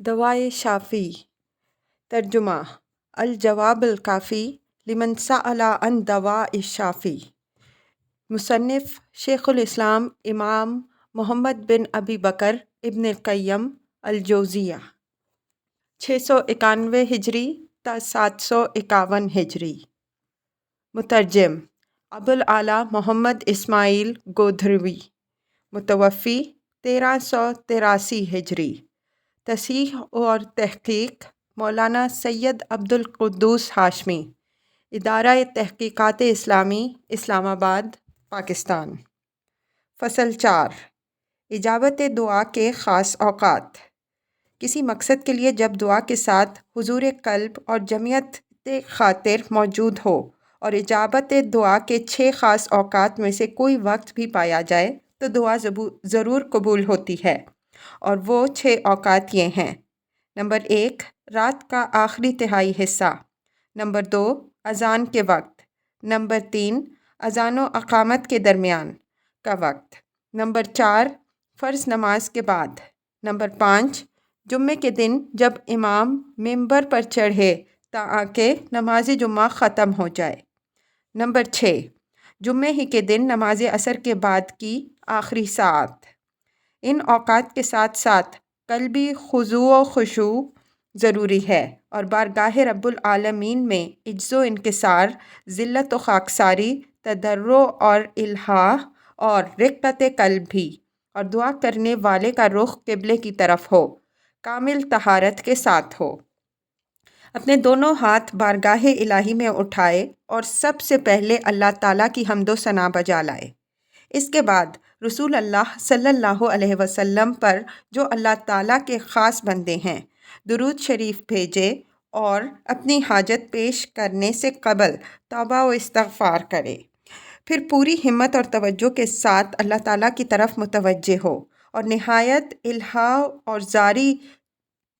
دوائے شافی ترجمہ الجواب الکافی لمن سأل عن دواء الشافی مصنف شیخ الاسلام امام محمد بن ابی بکر ابن القیم الجوزیہ 691 ہجری تا 751 ہجری مترجم ابوالعلا محمد اسماعیل گودھروی متوفی 1383 ہجری تصحیح اور تحقیق مولانا سید عبد القدوس ہاشمی ادارہ تحقیقات اسلامی اسلام آباد پاکستان فصل 4 اجابت دعا کے خاص اوقات کسی مقصد کے لیے جب دعا کے ساتھ حضور قلب اور جمعیت خاطر موجود ہو اور اجابت دعا کے 6 خاص اوقات میں سے کوئی وقت بھی پایا جائے تو دعا ضرور قبول ہوتی ہے، اور وہ 6 اوقات یہ ہیں: نمبر 1 رات کا آخری تہائی حصہ، نمبر 2 اذان کے وقت، نمبر 3 اذان و اقامت کے درمیان کا وقت، نمبر 4 فرض نماز کے بعد، نمبر 5 جمعے کے دن جب امام ممبر پر چڑھے تاکہ نماز جمعہ ختم ہو جائے، نمبر 6 جمعے ہی کے دن نماز عصر کے بعد کی آخری ساعت۔ ان اوقات کے ساتھ ساتھ قلبی خضوع و خشوع ضروری ہے اور بارگاہ رب العالمین میں عجز و انکسار، ذلت و خاکساری، تضرع اور الحاح اور رقت قلب بھی، اور دعا کرنے والے کا رخ قبلے کی طرف ہو، کامل طہارت کے ساتھ ہو، اپنے دونوں ہاتھ بارگاہ الہی میں اٹھائے اور سب سے پہلے اللہ تعالیٰ کی حمد و ثنا بجا لائے۔ اس کے بعد رسول اللہ صلی اللہ علیہ وسلم پر جو اللہ تعالیٰ کے خاص بندے ہیں درود شریف بھیجے اور اپنی حاجت پیش کرنے سے قبل توبہ و استغفار کرے، پھر پوری ہمت اور توجہ کے ساتھ اللہ تعالیٰ کی طرف متوجہ ہو اور نہایت الحاح اور زاری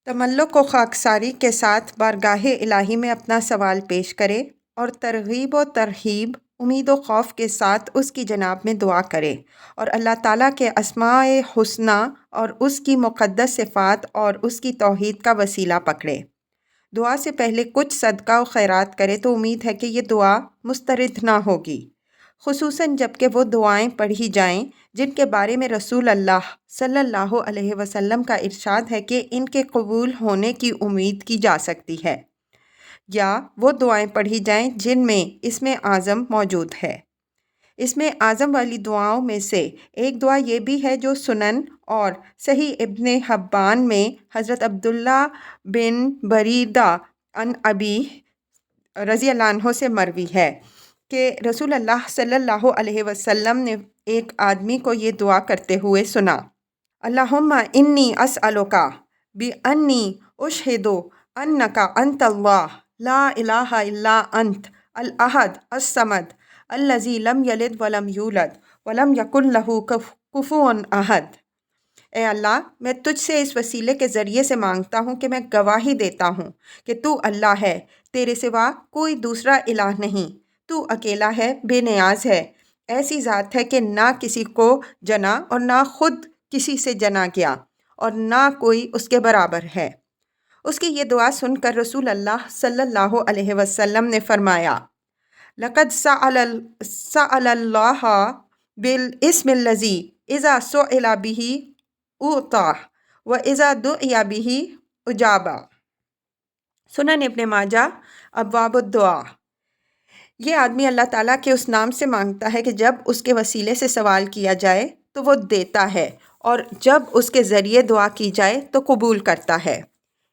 تملق و خاکساری کے ساتھ بارگاہ الہی میں اپنا سوال پیش کرے اور ترغیب و ترہیب، امید و خوف کے ساتھ اس کی جناب میں دعا کرے اور اللہ تعالیٰ کے اسماء حسنی اور اس کی مقدس صفات اور اس کی توحید کا وسیلہ پکڑے۔ دعا سے پہلے کچھ صدقہ و خیرات کرے تو امید ہے کہ یہ دعا مسترد نہ ہوگی، خصوصاً جب کہ وہ دعائیں پڑھی جائیں جن کے بارے میں رسول اللہ صلی اللہ علیہ وسلم کا ارشاد ہے کہ ان کے قبول ہونے کی امید کی جا سکتی ہے، یا وہ دعائیں پڑھی جائیں جن میں اسم اعظم موجود ہے۔ اسم اعظم والی دعاؤں میں سے ایک دعا یہ بھی ہے جو سنن اور صحیح ابن حبان میں حضرت عبداللہ بن بریدہ عن ابی رضی اللہ عنہ سے مروی ہے کہ رسول اللہ صلی اللہ علیہ وسلم نے ایک آدمی کو یہ دعا کرتے ہوئے سنا: اللہم انی اسألک بانی اشہد انک انت اللہ لا الہ الا انت الاحد الصمد الذی لم یلد ولم یولد ولم یکن لہ کفوا احد۔ اے اللہ، میں تجھ سے اس وسیلے کے ذریعے سے مانگتا ہوں کہ میں گواہی دیتا ہوں کہ تو اللہ ہے، تیرے سوا کوئی دوسرا الہ نہیں، تو اکیلا ہے، بے نیاز ہے، ایسی ذات ہے کہ نہ کسی کو جنا اور نہ خود کسی سے جنا گیا اور نہ کوئی اس کے برابر ہے۔ اس کی یہ دعا سن کر رسول اللہ صلی اللہ علیہ وسلم نے فرمایا: لقد سأل اللہ بالاسم الذی اذا سئل به اعطی واذا دعی به اجاب۔ سنن ابن ماجہ ابواب الدعا۔ یہ آدمی اللہ تعالیٰ کے اس نام سے مانگتا ہے کہ جب اس کے وسیلے سے سوال کیا جائے تو وہ دیتا ہے، اور جب اس کے ذریعے دعا کی جائے تو قبول کرتا ہے۔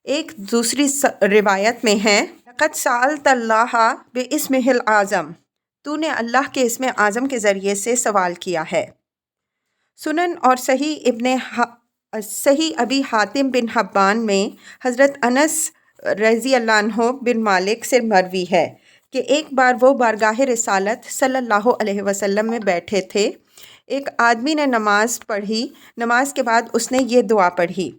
ایک دوسری روایت میں ہے: لقد سألت اللہ باسمہ الاعظم، تو نے اللہ کے اسم اعظم کے ذریعے سے سوال کیا ہے۔ سنن اور صحیح ابی حاتم بن حبان میں حضرت انس رضی اللہ عنہ بن مالک سے مروی ہے کہ ایک بار وہ بارگاہ رسالت صلی اللہ علیہ وسلم میں بیٹھے تھے، ایک آدمی نے نماز پڑھی، نماز کے بعد اس نے یہ دعا پڑھی: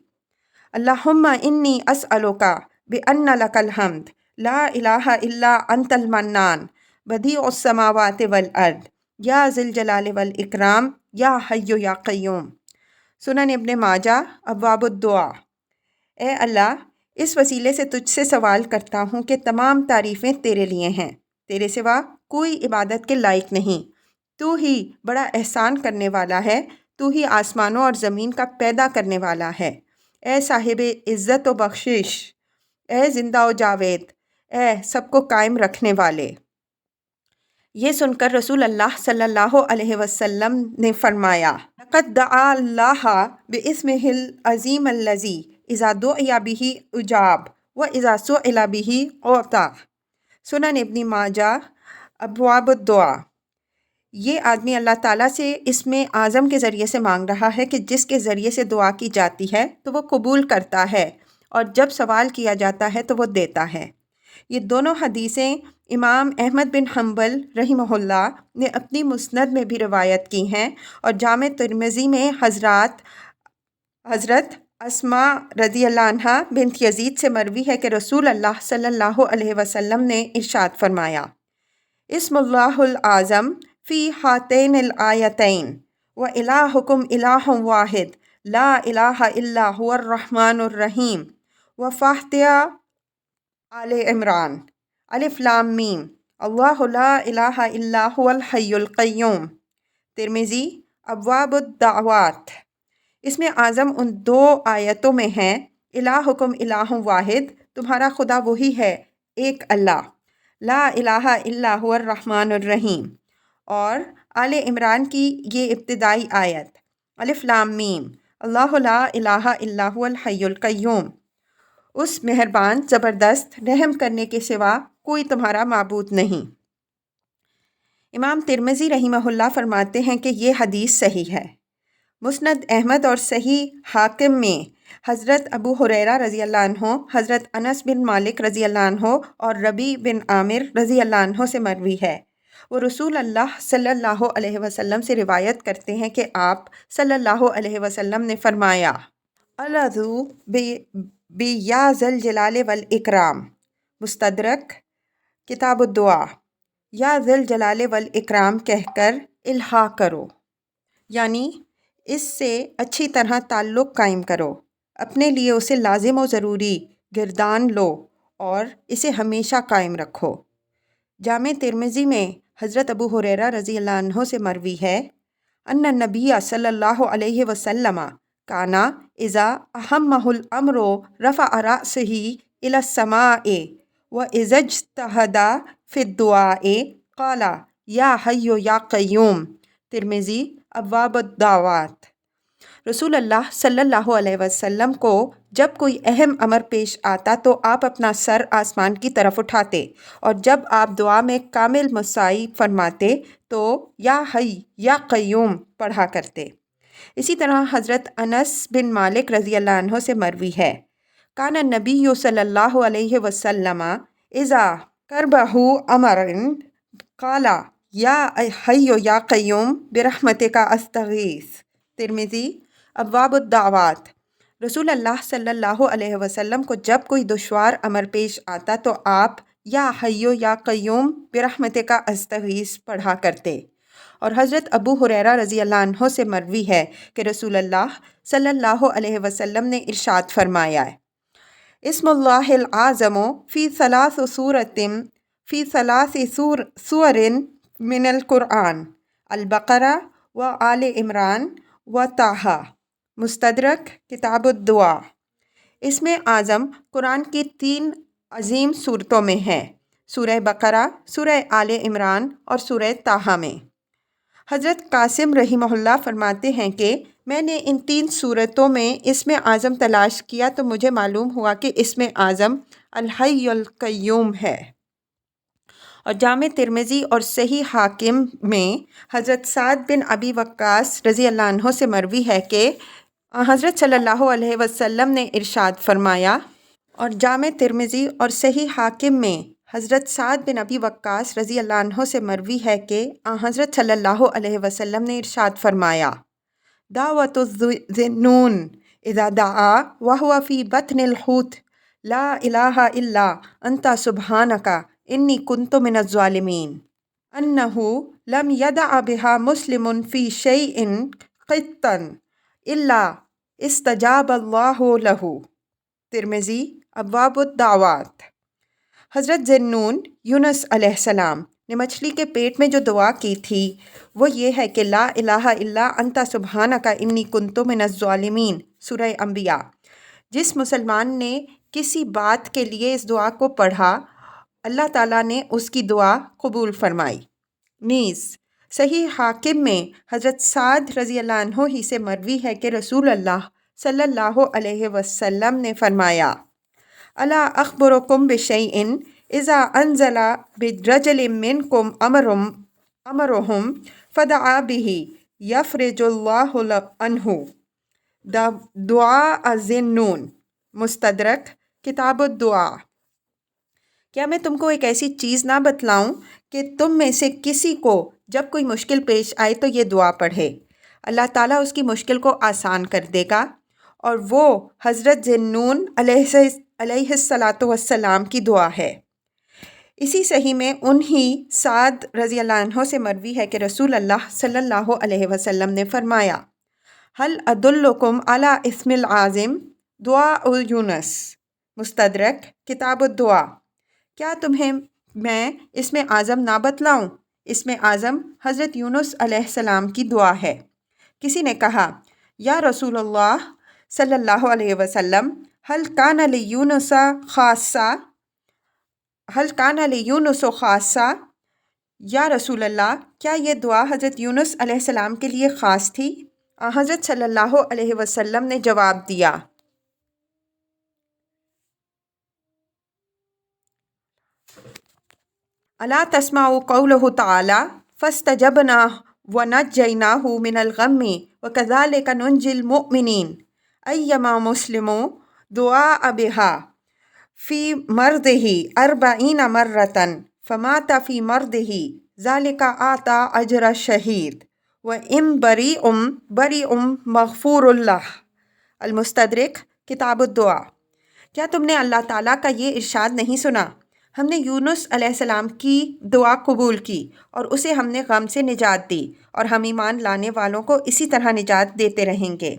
اللہم انی اسألک بان لک الحمد لا الہ الا انت المنان بدیع السماوات والارض یا ذی الجلال والاکرام یا حی یا قیوم۔ سنن ابن ماجہ ابواب الدعا۔ اے اللہ، اس وسیلے سے تجھ سے سوال کرتا ہوں کہ تمام تعریفیں تیرے لیے ہیں، تیرے سوا کوئی عبادت کے لائق نہیں، تو ہی بڑا احسان کرنے والا ہے، تو ہی آسمانوں اور زمین کا پیدا کرنے والا ہے۔ اے صاحب عزت و بخشش، اے زندہ و جاوید، اے سب کو قائم رکھنے والے۔ یہ سن کر رسول اللہ صلی اللہ علیہ وسلم نے فرمایا، لقد دعا اللہ باسمہ العظیم الذی اذا دعی بہ اجاب و اذا سئل بہ اعطی۔ سنن ابن ماجہ، ابواب الدعا۔ یہ آدمی اللہ تعالیٰ سے اسم اعظم کے ذریعے سے مانگ رہا ہے کہ جس کے ذریعے سے دعا کی جاتی ہے تو وہ قبول کرتا ہے، اور جب سوال کیا جاتا ہے تو وہ دیتا ہے۔ یہ دونوں حدیثیں امام احمد بن حنبل رحمہ اللہ نے اپنی مسند میں بھی روایت کی ہیں، اور جامع ترمذی میں حضرت اسماء رضی اللہ عنہ بنت یزید سے مروی ہے کہ رسول اللہ صلی اللہ علیہ وسلم نے ارشاد فرمایا، اسم اللہ العظم فی ہاتین الآیتین و الہکم الہ واحد لا الہ الا هو الرحمن الرحیم و فاتحہ آل عمران، الف لام میم، اللہ لا الہ الا هو الحی القیوم۔ ترمذی، ابواب الدعوات۔ اس میں اعظم ان دو آیتوں میں ہیں، الہکم الہ واحد، تمہارا خدا وہی ہے، ایک اللہ، لا الہ الا هو الرحمن الرحیم، اور آل عمران کی یہ ابتدائی آیت، الف لام میم، اللہ لا الہ الا هو الحی القیوم، اس مہربان زبردست رحم کرنے کے سوا کوئی تمہارا معبود نہیں۔ امام ترمذی رحمہ اللہ فرماتے ہیں کہ یہ حدیث صحیح ہے۔ مسند احمد اور صحیح حاکم میں حضرت ابو ہریرہ رضی اللہ عنہ، حضرت انس بن مالک رضی اللہ عنہ اور ربیع بن عامر رضی اللہ عنہ سے مروی ہے۔ وہ رسول اللہ صلی اللہ علیہ وسلم سے روایت کرتے ہیں کہ آپ صلی اللہ علیہ وسلم نے فرمایا، العذو بیا ذل جلال والاکرام، مستدرک، کتاب الدعا، یا ذل جلال والاکرام کہہ کر الہا کرو، یعنی اس سے اچھی طرح تعلق قائم کرو، اپنے لیے اسے لازم و ضروری گردان لو اور اسے ہمیشہ قائم رکھو۔ جامع ترمذی میں حضرت ابو ہریرہ رضی اللہ عنہ سے مروی ہے، ان النبی صلی اللہ علیہ وسلم کانا اذا اہمہ الامر رفع رأسہ الی السماء و اذا اجتہد فی الدعاء قال یا حی یا قیوم۔ ترمذی، ابواب الدعوات۔ رسول اللہ صلی اللہ علیہ وسلم کو جب کوئی اہم امر پیش آتا تو آپ اپنا سر آسمان کی طرف اٹھاتے، اور جب آپ دعا میں کامل مساعی فرماتے تو یا حی یا قیوم پڑھا کرتے۔ اسی طرح حضرت انس بن مالک رضی اللہ عنہ سے مروی ہے، کان النبی صلی اللہ علیہ وسلم اذا کربہ امر قال یا حی یا قیوم برحمتک استغیث۔ ترمذی، ابواب الدعوات۔ رسول اللہ صلی اللہ علیہ وسلم کو جب کوئی دشوار امر پیش آتا تو آپ یا حی یا قیوم برحمتک استغیث پڑھا کرتے۔ اور حضرت ابو ہریرہ رضی اللہ عنہ سے مروی ہے کہ رسول اللہ صلی اللہ علیہ وسلم نے ارشاد فرمایا، اسم اللہ العظم فی ثلاث سور من القرآن، البقرہ و آل عمران و طٰہٰ، مستدرک، کتاب الدعا۔ اس میں اعظم قرآن کی 3 عظیم صورتوں میں ہے، سورہ بقرہ، سورہ آل عمران اور سورہ طٰہٰ میں۔ حضرت قاسم رحمہ اللہ فرماتے ہیں کہ میں نے ان 3 صورتوں میں اسم اعظم تلاش کیا تو مجھے معلوم ہوا کہ اسم اعظم الحی القیوم ہے۔ اور جامع ترمذی اور صحیح حاکم میں حضرت سعد بن ابی وقاص رضی اللہ عنہ سے مروی ہے کہ حضرت صلی اللہ علیہ وسلم نے ارشاد فرمایا، اور جامع ترمذی اور صحیح حاکم میں حضرت سعد بن ابی وقاص رضی اللہ عنہ سے مروی ہے کہ حضرت صلی اللہ علیہ وسلم نے ارشاد فرمایا، دعوت الذنون اذا دعا وهو فی بطن الحوت لا الہ الا انت سبحانک انی کنت من الظالمین، انہ لم یدع بها مسلم فی شیء قط الا استجاب اللہ لہ۔ ترمذی ابواب الدعوات۔ حضرت ذی یونس علیہ السلام نے مچھلی کے پیٹ میں جو دعا کی تھی وہ یہ ہے کہ لا الہ الا انت سبحانک انی کنت من الظالمین، سورہ انبیاء۔ جس مسلمان نے کسی بات کے لیے اس دعا کو پڑھا اللہ تعالیٰ نے اس کی دعا قبول فرمائی۔ نیز صحیح حاکم میں حضرت سعد رضی اللہ عنہ ہی سے مروی ہے کہ رسول اللہ صلی اللہ علیہ وسلم نے فرمایا الا اخبرکم بشیء اذا انزل برجل منکم امرهم فدعا به یفرج اللہ عنہ۔ دعا ذی-النون، مستدرک کتاب الدعا۔ کیا میں تم کو ایک ایسی چیز نہ بتلاؤں کہ تم میں سے کسی کو جب کوئی مشکل پیش آئے تو یہ دعا پڑھے، اللہ تعالیٰ اس کی مشکل کو آسان کر دے گا۔ اور وہ حضرت ذی-النون علیہ الصلاۃ والسلام کی دعا ہے۔ اسی صحیح میں انہی سعد رضی اللہ عنہ سے مروی ہے کہ رسول اللہ صلی اللہ علیہ وسلم نے فرمایا هل ادلکم علی اسم العظم دعاء یونس، مستدرک کتاب الدعا۔ کیا تمہیں میں اسم اعظم نہ بتلاؤں؟ اسم اعظم حضرت یونس علیہ السلام کی دعا ہے۔ کسی نے کہا یا رسول اللہ صلی اللہ علیہ وسلم هل کان لیونس خاصہ، یا رسول اللہ کیا یہ دعا حضرت یونس علیہ السلام کے لیے خاص تھی؟ حضرت صلی اللہ علیہ وسلم نے جواب دیا الا تسمعوا قوله تعالی فاستجبنا ونجیناہ من الغم وکذالک ننجی المؤمنین ایما مسلم دعا بہا فی مرضہ 40 مرۃ فمات فی مرضہ ذالک اعطی اجر الشہید وان بریء مغفور اللہ، المستدرک کتاب الدعا۔ کیا تم نے اللہ تعالیٰ کا یہ ارشاد نہیں سنا؟ ہم نے یونس علیہ السلام کی دعا قبول کی اور اسے ہم نے غم سے نجات دی، اور ہم ایمان لانے والوں کو اسی طرح نجات دیتے رہیں گے۔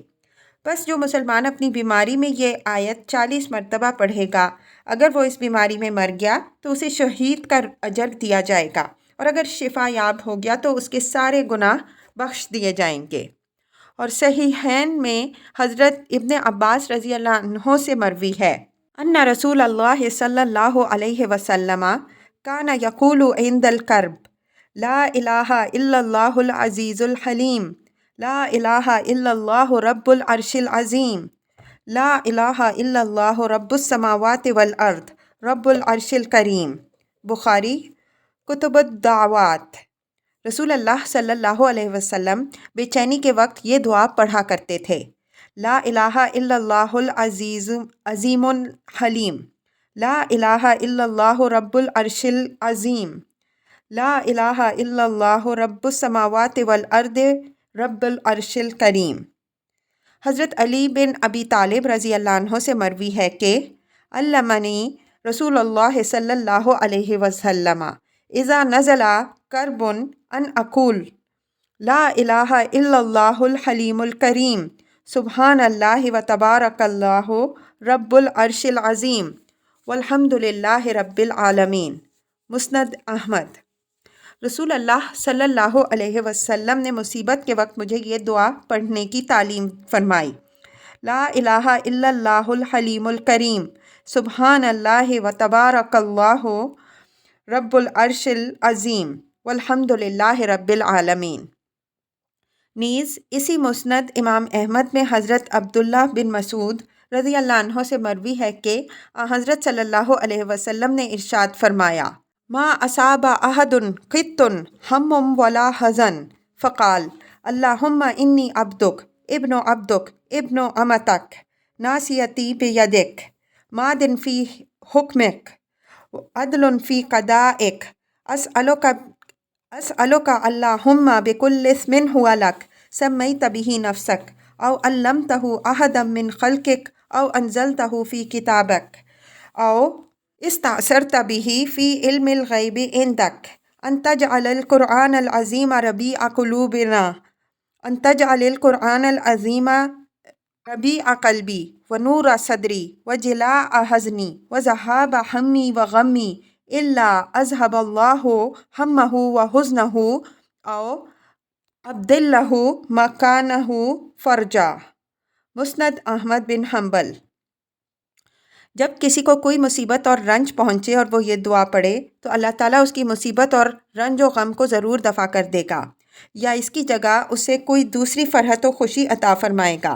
بس جو مسلمان اپنی بیماری میں یہ آیت 40 مرتبہ پڑھے گا، اگر وہ اس بیماری میں مر گیا تو اسے شہید کا اجر دیا جائے گا، اور اگر شفا یاب ہو گیا تو اس کے سارے گناہ بخش دیے جائیں گے۔ اور صحیحین میں حضرت ابن عباس رضی اللہ عنہ سے مروی ہے ان رسول اللہ صلی اللہ علیہ وسلم کان یقول عند الکرب لا الہ الا اللہ العزیز الحلیم، لا الہ الا اللہ رب العرش العظیم، لا الہ الا اللہ رب السماوات والارض رب العرش الکریم۔ بخاری کتب الدعوات۔ رسول اللہ صلی اللہ علیہ وسلم بے چینی کے وقت یہ دعا پڑھا کرتے تھے، لا الہ الا اللہ العزیز عظیم الحلیم، لا الہ الا اللہ رب العرش العظیم، لا الہ الا اللہ رب السماوات والارض رب العرش الکریم۔ حضرت علی بن ابی طالب رضی اللہ عنہ سے مروی ہے کہ علمنی رسول اللہ صلی اللہ علیہ وسلم اذا نزل کرب ان اقول لا الہ الا اللہ الحلیم الکریم سبحان اللہ و تبارک اللہ رب العرش العظیم والحمد للہ رب العالمین۔ مسند احمد۔ رسول اللہ صلی اللہ علیہ وسلم نے مصیبت کے وقت مجھے یہ دعا پڑھنے کی تعلیم فرمائی، لا الہ الا اللہ الحلیم الکریم سبحان اللہ و تبارک اللہ رب العرش العظیم والحمد للہ رب العالمین۔ نیز اسی مسند امام احمد میں حضرت عبداللہ بن مسعود رضی اللہ عنہ سے مروی ہے کہ حضرت صلی اللہ علیہ وسلم نے ارشاد فرمایا ما اصاب احد قط ہم ولا حزن فقال اللہم انی عبدک ابن امتک ناصیتی بیدک ماض فی حکمک عدل فی قضائک اسألک اللہم بکل اسم ہو لک سمیت بہ نفسک او علمتہ احدا من خلقک او انزلتہ فی کتابک او استأثرت بہ فی علم الغیب عندک ان تجعل القرآن العظیم ربیع قلوبنا، ان تجعل القرآن العظیم ربیع قلبی ونور صدری وجلاء حزنی وذہاب ہمی وغمی الا اذهب اللہ ہمہ وحزنہ او ابدل لہ مکانہ فرجا۔ مسند احمد بن حنبل۔ جب کسی کو کوئی مصیبت اور رنج پہنچے اور وہ یہ دعا پڑھے تو اللہ تعالیٰ اس کی مصیبت اور رنج و غم کو ضرور دفع کر دے گا، یا اس کی جگہ اسے کوئی دوسری فرحت و خوشی عطا فرمائے گا۔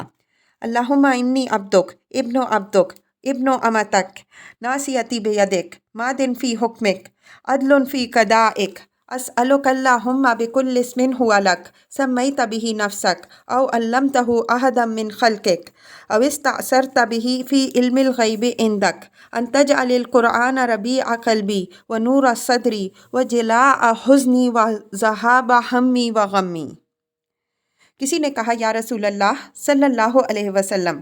اللہم انی عبدک ابن عبدک ابن امتک ناصیتی بیدک ماضٍ فی حکمک عدل فی قضائک اسألک اللہم بکل اسم ہو لک سمیت بہ نفسک او علمتہ احدا من خلقک او استأثرت بہ فی علم الغیب عندک ان تجعل القرآن ربیع قلبی ونور صدری وجلاء حزنی وذہاب ہمی وغمی۔ کسی نے کہا یا رسول اللہ صلی اللہ علیہ وسلم،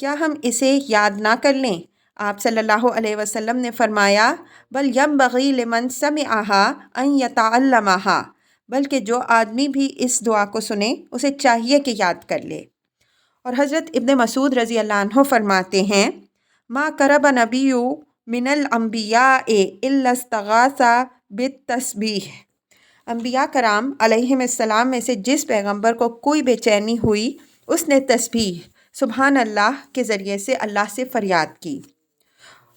کیا ہم اسے یاد نہ کر لیں؟ آپ صلی اللہ علیہ وسلم نے فرمایا بل ینبغی لمن سمعها ان یتعلمها، بلکہ جو آدمی بھی اس دعا کو سنے اسے چاہیے کہ یاد کر لے۔ اور حضرت ابن مسعود رضی اللہ عنہ فرماتے ہیں ما قرب نبی من الانبیاء الا استغاث بالتسبیح۔ انبیاء کرام علیہم السلام میں سے جس پیغمبر کو کوئی بے چینی ہوئی اس نے تسبیح سبحان اللہ کے ذریعے سے اللہ سے فریاد کی۔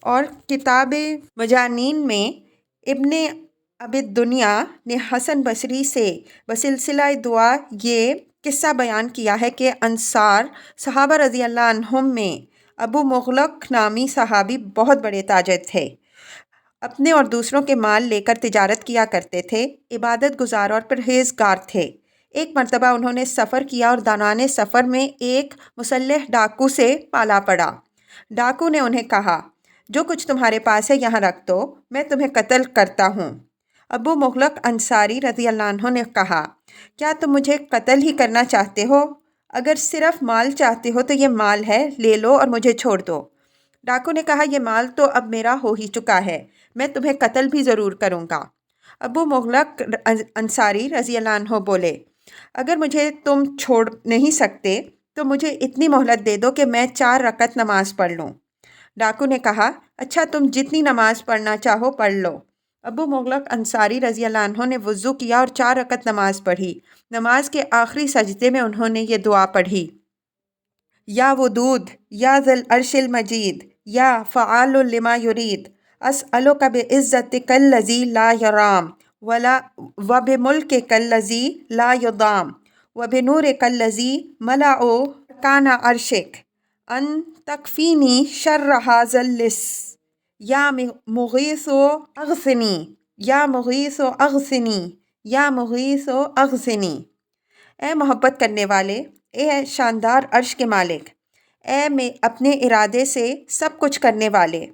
اور کتاب مجانین میں ابن ابی الدنیا نے حسن بصری سے بسلسلہ دعا یہ قصہ بیان کیا ہے کہ انصار صحابہ رضی اللہ عنہم میں ابو مغلق نامی صحابی بہت بڑے تاجر تھے، اپنے اور دوسروں کے مال لے کر تجارت کیا کرتے تھے، عبادت گزار اور پرہیزگار تھے۔ ایک مرتبہ انہوں نے سفر کیا اور دوران سفر میں ایک مسلح ڈاکو سے پالا پڑا۔ ڈاکو نے انہیں کہا جو کچھ تمہارے پاس ہے یہاں رکھ دو، میں تمہیں قتل کرتا ہوں۔ ابو مغلق انصاری رضی اللہ عنہ نے کہا کیا تم مجھے قتل ہی کرنا چاہتے ہو؟ اگر صرف مال چاہتے ہو تو یہ مال ہے، لے لو اور مجھے چھوڑ دو۔ ڈاکو نے کہا یہ مال تو اب میرا ہو ہی چکا ہے، میں تمہیں قتل بھی ضرور کروں گا۔ ابو مغلق انصاری رضی اللہ عنہ بولے اگر مجھے تم چھوڑ نہیں سکتے تو مجھے اتنی مہلت دے دو کہ میں 4 رکعت نماز پڑھ لوں۔ ڈاکو نے کہا اچھا تم جتنی نماز پڑھنا چاہو پڑھ لو۔ ابو مغلق انصاری رضی اللہ عنہ نے وضو کیا اور 4 رکعت نماز پڑھی۔ نماز کے آخری سجدے میں انہوں نے یہ دعا پڑھی یا ودود یا ذی العرش المجید یا فعال لما یرید اسألک بعزتک الذی لا یرام وبملکک الذی لا یضام وبنورک الذی ملأ ارکان عرشک ان تکفینی شر ھذا اللص یا مغیث اغثنی یا مغیث اغثنی یا مغیث اغثنی۔ اے محبت کرنے والے، اے شاندار عرش کے مالک، اے میں اپنے ارادے سے سب کچھ کرنے والے،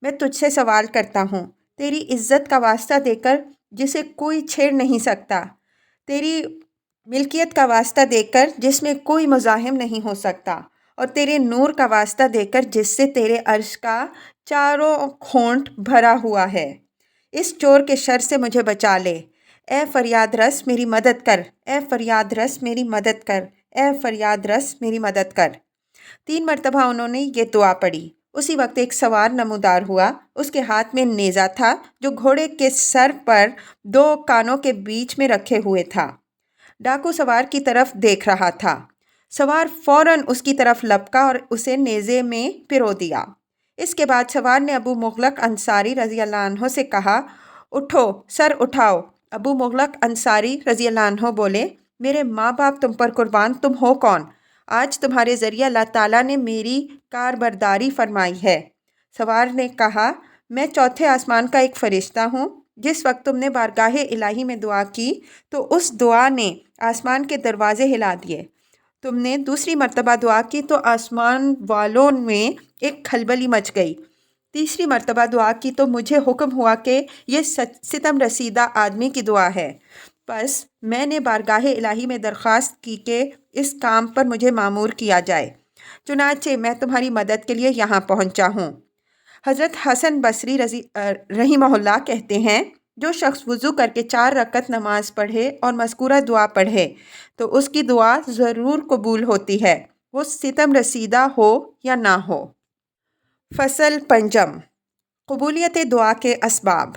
میں تجھ سے سوال کرتا ہوں تیری عزت کا واسطہ دے کر جسے کوئی چھیڑ نہیں سکتا، تیری ملکیت کا واسطہ دے کر جس میں کوئی مزاحم نہیں ہو سکتا، اور تیرے نور کا واسطہ دے کر جس سے تیرے عرش کا چاروں کھونٹ بھرا ہوا ہے، اس چور کے شر سے مجھے بچا لے۔ اے فریاد رس میری مدد کر، اے فریاد رس میری مدد کر، اے فریاد رس میری مدد کر۔ 3 مرتبہ انہوں نے یہ دعا پڑھی۔ اسی وقت ایک سوار نمودار ہوا، اس کے ہاتھ میں نیزہ تھا جو گھوڑے کے سر پر 2 کانوں کے بیچ میں رکھے ہوئے تھا۔ ڈاکو سوار کی طرف دیکھ رہا تھا، سوار فوراً اس کی طرف لپکا اور اسے نیزے میں پرو دیا۔ اس کے بعد سوار نے ابو مغلق انصاری رضی اللہ عنہ سے کہا اٹھو، سر اٹھاؤ۔ ابو مغلق انصاری رضی اللہ عنہ بولے میرے ماں باپ تم پر قربان، تم ہو کون؟ آج تمہارے ذریعے اللہ تعالیٰ نے میری کاربرداری فرمائی ہے۔ سوار نے کہا میں 4تھے آسمان کا ایک فرشتہ ہوں۔ جس وقت تم نے بارگاہ الہی میں دعا کی تو اس دعا نے آسمان کے دروازے ہلا دیے۔ تم نے دوسری مرتبہ دعا کی تو آسمان والوں میں ایک کھلبلی مچ گئی۔ تیسری مرتبہ دعا کی تو مجھے حکم ہوا کہ یہ ستم رسیدہ آدمی کی دعا ہے، بس میں نے بارگاہ الہی میں درخواست کی کہ اس کام پر مجھے مامور کیا جائے، چنانچہ میں تمہاری مدد کے لیے یہاں پہنچا ہوں۔ حضرت حسن بصری رحمہ اللہ کہتے ہیں جو شخص وضو کر کے 4 رکعت نماز پڑھے اور مذکورہ دعا پڑھے تو اس کی دعا ضرور قبول ہوتی ہے۔ وہ ستم رسیدہ ہو یا نہ ہو۔ فصل پنجم، قبولیت دعا کے اسباب۔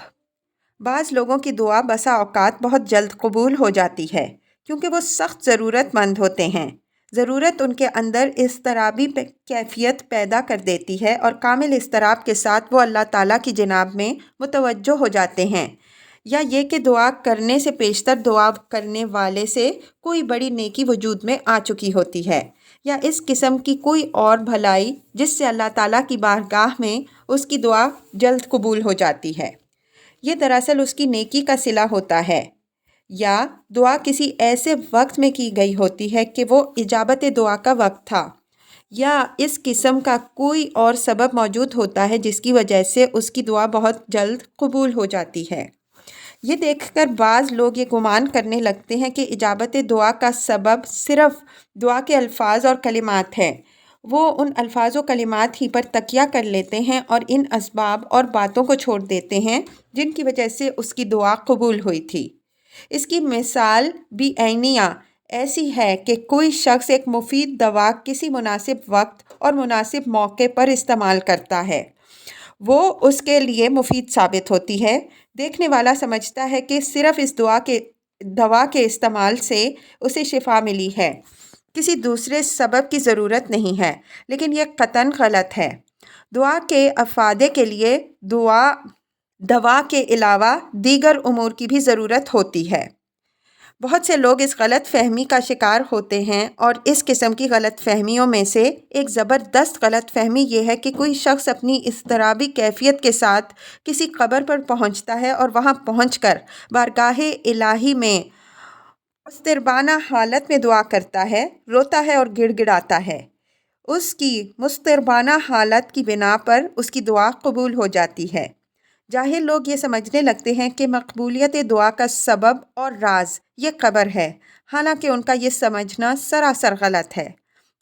بعض لوگوں کی دعا بسا اوقات بہت جلد قبول ہو جاتی ہے کیونکہ وہ سخت ضرورت مند ہوتے ہیں۔ ضرورت ان کے اندر اضطرابی کیفیت پیدا کر دیتی ہے اور کامل اضطراب کے ساتھ وہ اللہ تعالیٰ کی جناب میں متوجہ ہو جاتے ہیں، یا یہ کہ دعا کرنے سے پیشتر دعا کرنے والے سے کوئی بڑی نیکی وجود میں آ چکی ہوتی ہے، یا اس قسم کی کوئی اور بھلائی جس سے اللہ تعالیٰ کی بارگاہ میں اس کی دعا جلد قبول ہو جاتی ہے۔ یہ دراصل اس کی نیکی کا صلہ ہوتا ہے، یا دعا کسی ایسے وقت میں کی گئی ہوتی ہے کہ وہ اجابت دعا کا وقت تھا، یا اس قسم کا کوئی اور سبب موجود ہوتا ہے جس کی وجہ سے اس کی دعا بہت جلد قبول ہو جاتی ہے۔ یہ دیکھ کر بعض لوگ یہ گمان کرنے لگتے ہیں کہ اجابت دعا کا سبب صرف دعا کے الفاظ اور کلمات ہیں۔ وہ ان الفاظ و کلمات ہی پر تکیہ کر لیتے ہیں اور ان اسباب اور باتوں کو چھوڑ دیتے ہیں جن کی وجہ سے اس کی دعا قبول ہوئی تھی۔ اس کی مثال بھی عینیہ ایسی ہے کہ کوئی شخص ایک مفید دوا کسی مناسب وقت اور مناسب موقع پر استعمال کرتا ہے، وہ اس کے لیے مفید ثابت ہوتی ہے۔ دیکھنے والا سمجھتا ہے کہ صرف اس دوا کے استعمال سے اسے شفا ملی ہے، کسی دوسرے سبب کی ضرورت نہیں ہے، لیکن یہ قطعاً غلط ہے۔ دعا کے افادے کے لیے دوا کے علاوہ دیگر امور کی بھی ضرورت ہوتی ہے۔ بہت سے لوگ اس غلط فہمی کا شکار ہوتے ہیں، اور اس قسم کی غلط فہمیوں میں سے ایک زبردست غلط فہمی یہ ہے کہ کوئی شخص اپنی اضطرابی کیفیت کے ساتھ کسی قبر پر پہنچتا ہے اور وہاں پہنچ کر بارگاہ الہی میں مضطربانہ حالت میں دعا کرتا ہے، روتا ہے اور گڑ گڑاتا ہے۔ اس کی مضطربانہ حالت کی بنا پر اس کی دعا قبول ہو جاتی ہے۔ جاہل لوگ یہ سمجھنے لگتے ہیں کہ مقبولیت دعا کا سبب اور راز یہ قبر ہے، حالانکہ ان کا یہ سمجھنا سراسر غلط ہے۔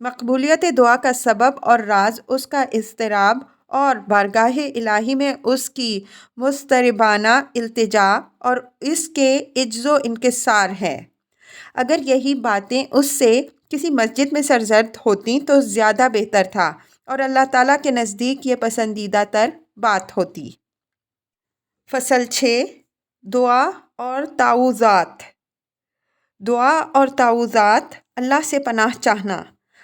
مقبولیت دعا کا سبب اور راز اس کا اضطراب اور بارگاہ الہی میں اس کی مضطربانہ التجا اور اس کے عجز و انکسار ہے۔ اگر یہی باتیں اس سے کسی مسجد میں سرزد ہوتیں تو زیادہ بہتر تھا، اور اللہ تعالیٰ کے نزدیک یہ پسندیدہ تر بات ہوتی۔ فصل 6، دعا اور تعوذات۔ دعا اور تعوذات اللہ سے پناہ چاہنا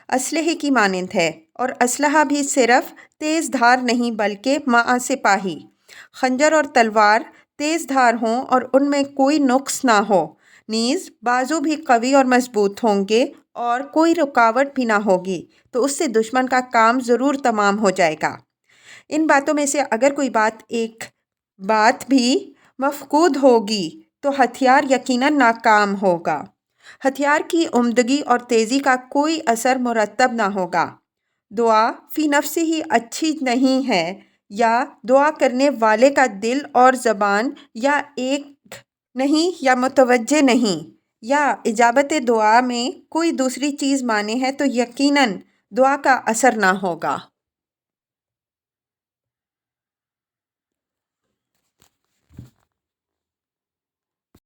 اسلحے کی مانند ہے، اور اسلحہ بھی صرف تیز دھار نہیں بلکہ مع سپاہی۔ خنجر اور تلوار تیز دھار ہوں اور ان میں کوئی نقص نہ ہو، نیز بازو بھی قوی اور مضبوط ہوں گے اور کوئی رکاوٹ بھی نہ ہوگی، تو اس سے دشمن کا کام ضرور تمام ہو جائے گا۔ ان باتوں میں سے اگر کوئی ایک بات بھی مفقود ہوگی تو ہتھیار یقیناً ناکام ہوگا۔ ہتھیار کی عمدگی اور تیزی کا کوئی اثر مرتب نہ ہوگا۔ دعا فی نفس ہی اچھی نہیں ہے، یا دعا کرنے والے کا دل اور زبان یا ایک نہیں یا متوجہ نہیں، یا اجابت دعا میں کوئی دوسری چیز مانے ہے تو یقیناً دعا کا اثر نہ ہوگا۔